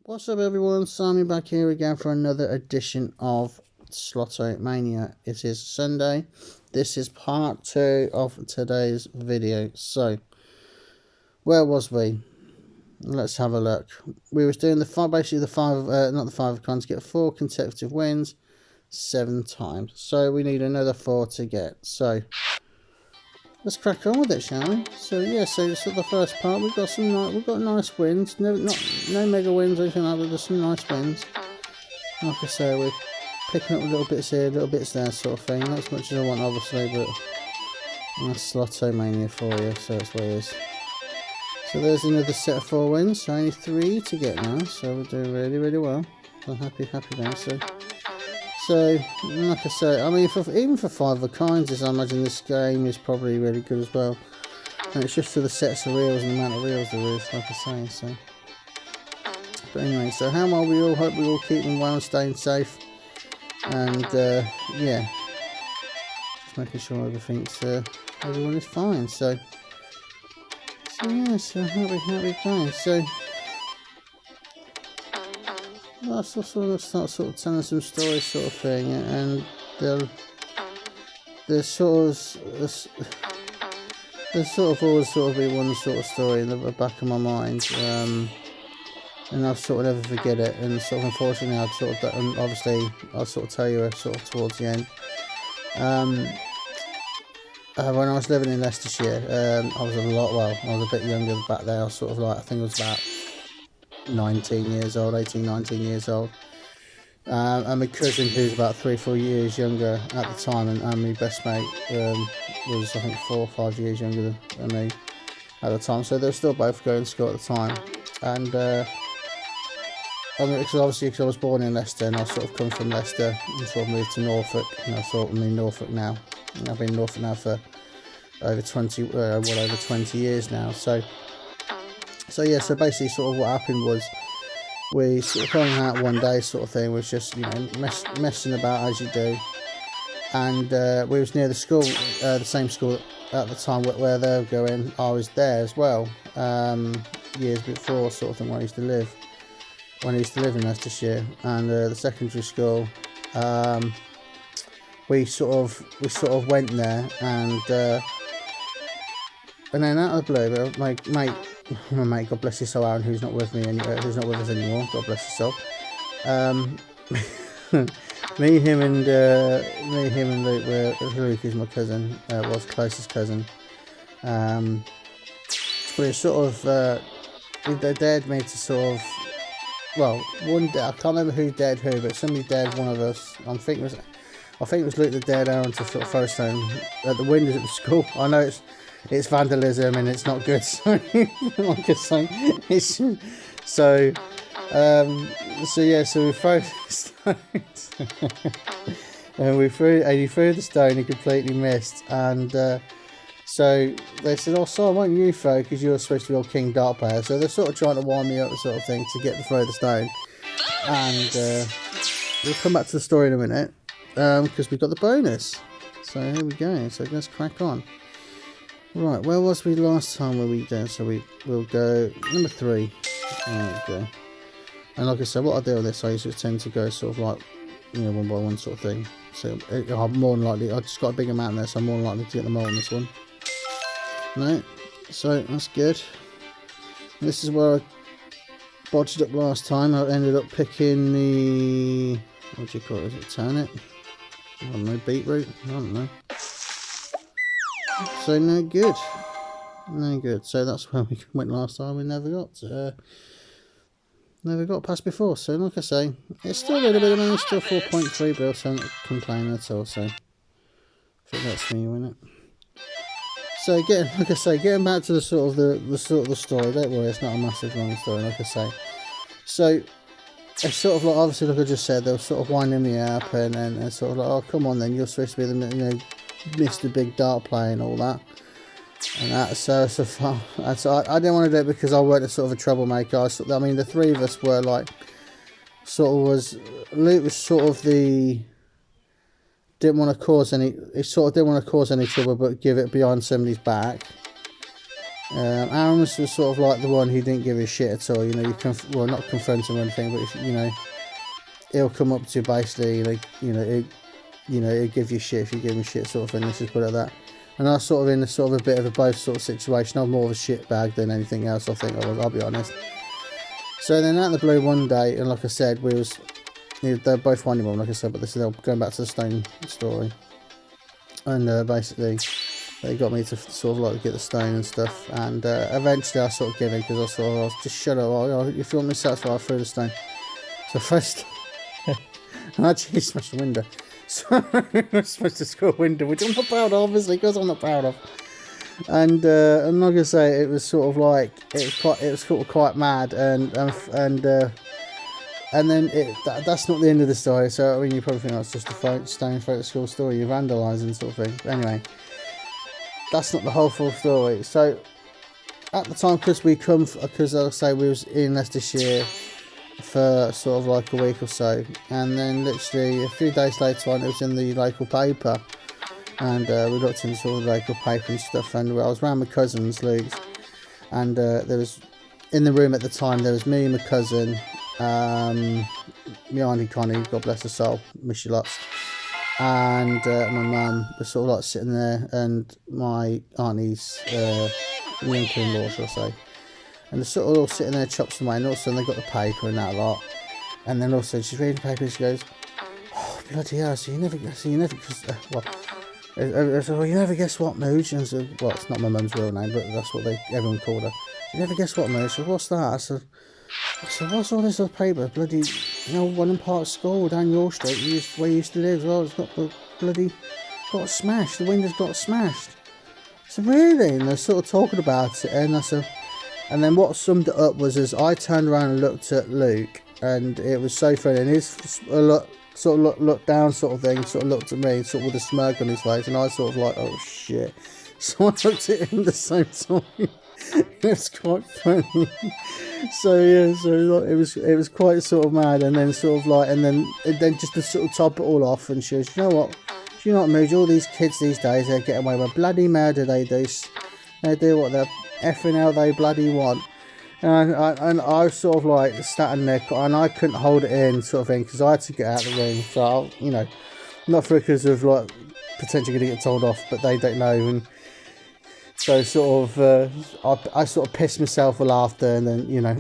What's up everyone, Simon back here again for another edition of Sloto Mania. It is Sunday. This is part 2 of today's video. So, where was we? Let's have a look. We was doing basically the not the 5 of cons, get 4 consecutive wins 7 times. So we need another 4 to get. So let's crack on with it, shall we? So yeah, so this is the first part. We've got nice wins. No mega wins or anything like that. Just some nice wins. Like I say, we're picking up little bits here, little bits there, sort of thing. Not as much as I want, obviously, but that's Sloto Mania for you. So that's what it is. So there's another set of 4 wins. So only 3 to get now. So we're doing really well. So happy now. So, like I say, I mean, even for 5 of kinds, I imagine this game is probably really good as well. And it's just for the sets of reels and the amount of reels there is, like I say. So, but anyway, so how well we all hope we all keep them well and staying safe. And yeah, just making sure everyone is fine. So yeah, so how we going? So. I'll start sort of telling some stories, sort of thing, and there's sort of always be one sort of story in the back of my mind, and I'll sort of never forget it. And sort of unfortunately, and obviously I'll sort of tell you sort of towards the end. When I was living in Leicestershire, I was I was a bit younger back there. I was sort of like, I think I was about 18, 19 years old, and my cousin, who's about 3-4 years younger at the time, and my best mate was I think 4 or 5 years younger than me at the time, so they were still both going to school at the time. And I mean, because I was born in Leicester, and I sort of come from Leicester and sort of moved to Norfolk, and I sort of in Norfolk now, and I've been in Norfolk now for over 20 years now. So yeah, so basically sort of what happened was we sort of hung out one day, sort of thing, was just, you know, messing about as you do, and we was near the school, the same school at the time where they were going. I was there as well, years before, sort of thing, when I used to live in Leicestershire, and the secondary school, we sort of went there, and then out of the blue, my mate, God bless his soul, Aaron, who's not with us anymore, God bless his soul. me, him, and Luke is my cousin, was closest cousin. We sort of, they dared me to sort of, well, one day, I can't remember who dared who, but somebody dared one of us. I think it was Luke that dared Aaron to sort of throw a stone at the windows at the school. I know it's vandalism and it's not good, so like I say, so yeah, so we throw stones and he threw the stone, he completely missed, and so they said, "Oh, so why don't you throw, because you're supposed to be a king dart player." So they're sort of trying to wind me up, sort of thing, to get to throw the stone. And we'll come back to the story in a minute, because we've got the bonus. So here we go, so let's crack on. Right, where was we last time? Where we did? So we'll go number 3. There we go. And like I said, what I do with this, I usually tend to go sort of like, you know, one by one sort of thing. So I'm more than likely, I just got a big amount there, so I'm more likely to get them all on this one. No, so that's good. This is where I botched up last time. I ended up picking the, what do you call it? Is it turnip? I don't know, beetroot. I don't know. So no good. So that's where we went last time. We never got past before. So like I say, it's still a little bit of money, still 4.3 bills, so I'm not complaining at all. So I think that's me, isn't it? So getting back to the sort of the story. Don't worry, it's not a massive long story. Like I say, so it's sort of like, obviously, like I just said, they were sort of winding me up, and sort of like, oh, come on then, you're supposed to be the, you know, Mr. Big Dart player and all that, and that. So I didn't want to do it because I weren't a sort of a troublemaker. I mean, the 3 of us were like, Luke was sort of the, didn't want to cause any trouble, but give it behind somebody's back. Aaron was sort of like the one who didn't give a shit at all. You know, well, not confront him or anything, but if, you know, he'll come up to you basically, like, you know, he'll give you shit if you give him shit, sort of thing. Let's just put it like that. And I was sort of in a sort of a bit of a both sort of situation. I'm more of a shit bag than anything else, I think. I'll be honest. So then out of the blue one day, and like I said, they're both finding one, like I said, but this is going back to the stone story. And basically, they got me to sort of like get the stone and stuff. And eventually, I sort of gave in because I was just shut up. Oh, if you want me to satisfy, I threw the stone. So first, I actually smashed the window. So I smashed the school window, which I'm not proud of, obviously, because I'm not proud of. And I'm not gonna say it was sort of like it was sort of quite mad, and then that's not the end of the story. So I mean, you probably think that's just a stone throw at school story, you're vandalising sort of thing. But anyway, that's not the whole full story. So at the time, because like I say, we was in Leicestershire for sort of like a week or so, and then literally a few days later on, it was in the local paper. And we looked into sort of the local paper and stuff, and I was around my cousin's, Luke's, and there was, in the room at the time, there was me, my cousin, my auntie Connie, God bless her soul, miss you lots, and my mum was sort of like sitting there, and my auntie's uncle-in-law, shall I say, and they're sort of all sitting there chopping away, and all of a sudden they got the paper and that lot, and then also she's reading the paper and she goes, oh bloody hell, so you never so you never guess what, Mooge? And so, well, it's not my mum's real name, but that's what everyone called her. You never guess what, Mooge? So what's that? I said, what's all this other paper? Bloody, you know, one in Park School down your street, where you used to live. Well, it's got got smashed. The windows got smashed. I said, really? And they're sort of talking about it, and I said, and then what summed it up was, as I turned around and looked at Luke, and it was so funny, and his sort of looked down sort of thing, sort of looked at me sort of with a smirk on his face, and I sort of like, oh shit. So I looked at him at the same time. It was quite funny. So yeah, so like, it was quite sort of mad, and then sort of like, and then just to sort of top it all off, and she goes, you know what, Mooj, all these kids these days, they get away with bloody murder, they do what the effing hell they bloody want. And I was sort of like sat in there, and I couldn't hold it in, sort of thing, because I had to get out of the room. So, you know, not for because of like potentially going to get told off, but they don't know. And so, sort of, I sort of pissed myself with laughter, and then, you know,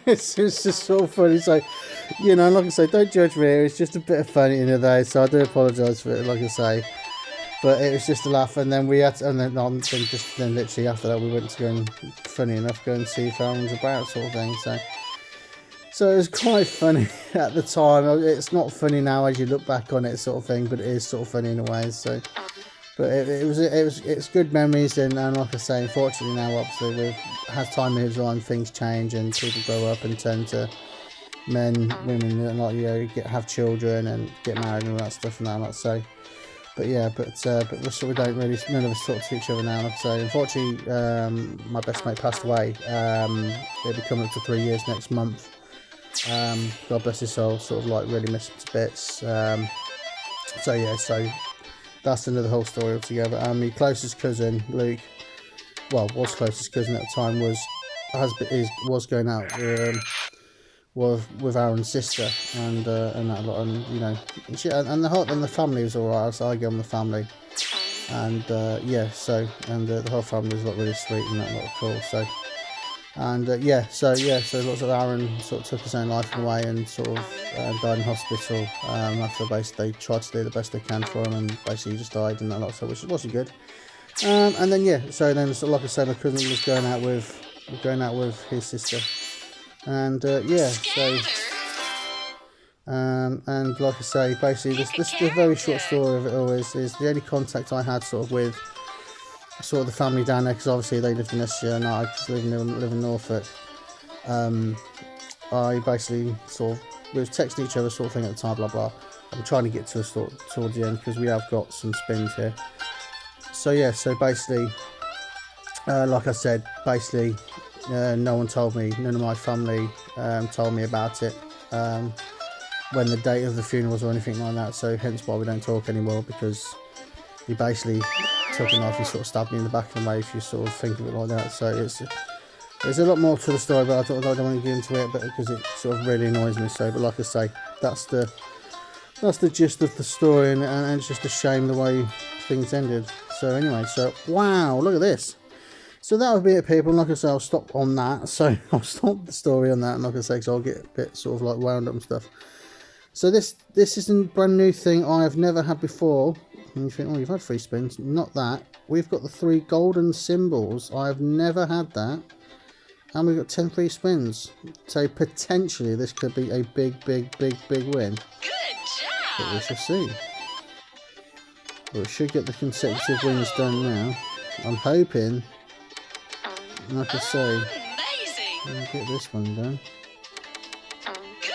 it's just sort of funny. So, you know, like I say, don't judge me. It's just a bit of funny in the day, so I do apologise for it, like I say. But it was just a laugh, and then we had to, and then literally after that we went to go and, funny enough, go and see if Aaron was about, sort of thing. So it was quite funny at the time. It's not funny now as you look back on it, sort of thing, but it is sort of funny in a way. So, but it's good memories, and like I say, unfortunately now, obviously, as time moves on, things change, and people grow up and turn to men, women, and like, you know, have children and get married and all that stuff and that, like so. But yeah, but we don't really, none of us talk to each other now. Like I say, unfortunately, my best mate passed away. It'll be coming up to 3 years next month. God bless his soul. Sort of like really miss him to bits. So yeah, so that's another whole story altogether. My closest cousin, Luke, well, was closest cousin at the time, was going out with Aaron's sister, and that lot, and you know, and the family was alright. So I get on the family, and yeah, so the whole family was like really sweet and that lot cool. So and so lots of Aaron sort of took his own life away, and sort of died in hospital after basically they tried to do the best they can for him, and basically he just died and that lot. So which wasn't good. And then yeah, so then so like I said, my cousin was going out with his sister. And yeah, so and like I say, basically this the very short story of it all is the only contact I had sort of with sort of the family down there, because obviously they lived in Leicestershire and I just live in Norfolk. I basically sort of, we was texting each other sort of thing at the time, blah blah. I'm trying to get to a sort towards the end because we have got some spins here. So yeah, so basically, like I said, basically. No one told me, none of my family told me about it when the date of the funeral was or anything like that, so hence why we don't talk anymore, because he basically took a knife and sort of stabbed me in the back of the way if you sort of think of it like that. So there's a lot more to the story, but I don't want to get into it, but because it sort of really annoys me. So, but like I say, that's the gist of the story, and it's just a shame the way things ended. So anyway, so wow, look at this. So that would be it, people. And like I say, I'll stop on that. So I'll stop the story on that, and like I say, because I'll get a bit sort of like wound up and stuff. So this is a brand new thing I have never had before. And you think, oh, you've had 3 spins. Not that. We've got the 3 golden symbols. I have never had that. And we've got 10 free spins. So potentially this could be a big win. Good job. But we shall see. But we should get the consecutive wins done now. I'm hoping, like I say, we'll get this one done.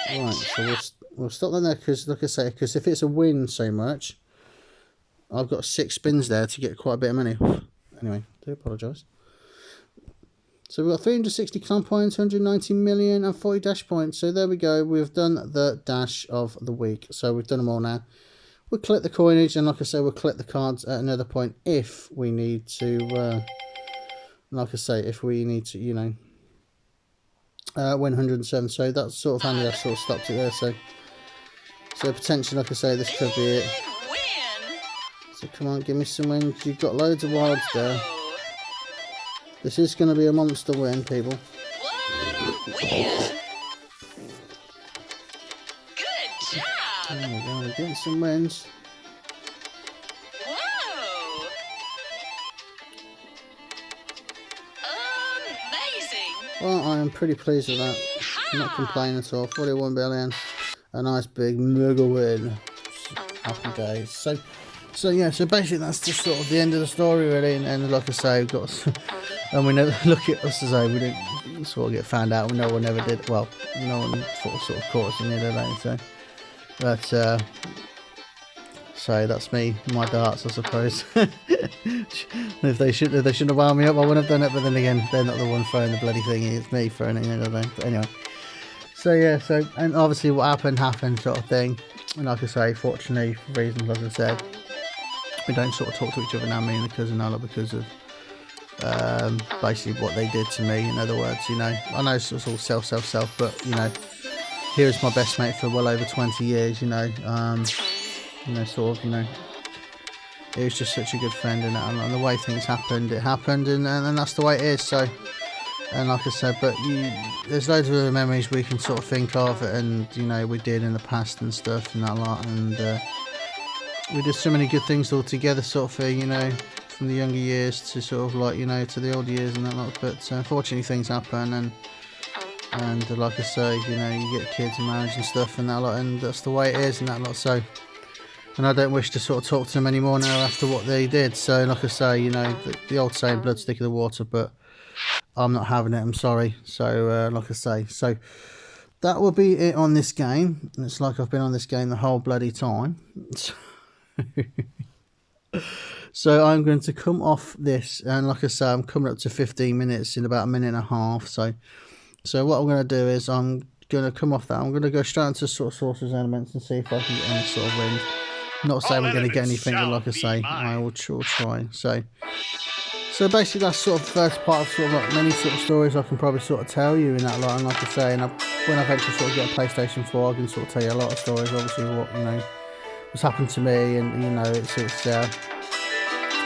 Right, so we'll stop that there, because like I say, because if it's a win so much, I've got 6 spins there to get quite a bit of money. Anyway, I do apologise. So we've got 360 clan points, 190 million and 40 dash points. So there we go. We've done the dash of the week. So we've done them all now. We'll collect the coinage, and like I say, we'll collect the cards at another point if we need to, like I say, if we need to, you know, win 107. So that's sort of handy. I've sort of stopped it there. So potentially, like I say, this could be it. So come on, give me some wins. You've got loads of wilds there. This is going to be a monster win, people. Whoa, win. Good job. There we go, we're getting some wins. Whoa. Amazing. Well, I am pretty pleased with that. I'm not complaining at all. 41 billion. A nice big mega win. Happy days. So yeah, so basically that's just sort of the end of the story, really. And like I say, we've got... And we never look at us as though we didn't sort of get found out. No one ever did. Well, no one sort of caught us in it, did. So, but so that's me, my darts, I suppose. if they shouldn't have wound me up, I wouldn't have done it. But then again, they're not the one throwing the bloody thing. It's me throwing it, don't they? But anyway. So yeah. So and obviously what happened, sort of thing. And like I say, fortunately, for reasons like I said, we don't sort of talk to each other now, me and the cousin Ella, because of. Basically what they did to me. In other words, you know, I know it's all self, but you know, here's my best mate for well over 20 years. You know, sort of, you know, he was just such a good friend, and the way things happened, it happened, and that's the way it is. So, and like I said, but there's loads of other memories we can sort of think of, and you know, we did in the past and stuff and that lot, and we did so many good things all together, sort of thing, you know. From the younger years to sort of like, you know, to the older years and that lot, but unfortunately things happen, and like I say, you know, you get kids and marriage and stuff and that lot, and that's the way it is and that lot. So, and I don't wish to sort of talk to them anymore now after what they did. So like I say, you know, the old saying, blood's thicker than water, but I'm not having it, I'm sorry. So like I say, so that will be it on this game. It's like I've been on this game the whole bloody time. So I'm going to come off this, and like I say, I'm coming up to 15 minutes in about a minute and a half. So what I'm going to do is I'm going to come off that. I'm going to go straight into sort of sources elements and see if I can get any sort of wins. Not saying we're going to get anything, but like I say, I will try. So basically that's sort of the first part of sort of like many sort of stories I can probably sort of tell you in that lot. And like I say, and when I eventually sort of get a PlayStation 4, I can sort of tell you a lot of stories. Obviously, what, you know, what's happened to me, and you know, it's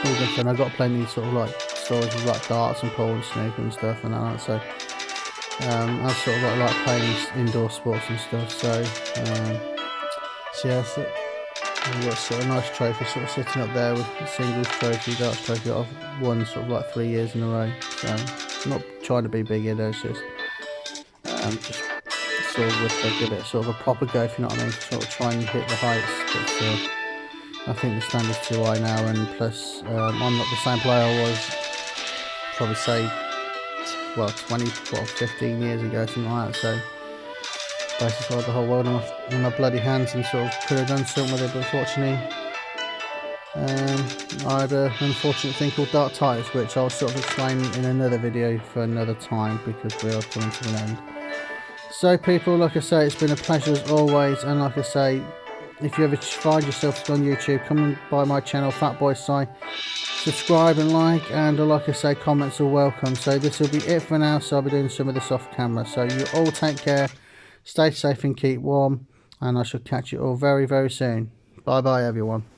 all good fun. I've got plenty sort of like stories with like darts and pool and snooker and stuff and that. So I sort of like playing indoor sports and stuff. So yeah, so I've got sort of a nice trophy sort of sitting up there with the singles trophy, darts trophy that I've won sort of like 3 years in a row. So I'm not trying to be big here, it's just sort of with give it sort of a proper go, if you know what I mean. Sort of try and hit the heights, but I think the standard's too high now, and plus I'm not the same player I was probably say, well, 15 years ago, something like that. So basically had the whole world in my bloody hands and sort of could have done something with it, but unfortunately I had an unfortunate thing called dartitis, which I'll sort of explain in another video for another time, because we are coming to an end. So people, like I say, it's been a pleasure as always, and like I say, if you ever find yourself on YouTube, come and by my channel, Fat Boy Si. subscribe and like, and like I say, comments are welcome. So this will be it for now. So I'll be doing some of this off camera. So you all take care, stay safe and keep warm, and I shall catch you all very, very soon. Bye bye everyone.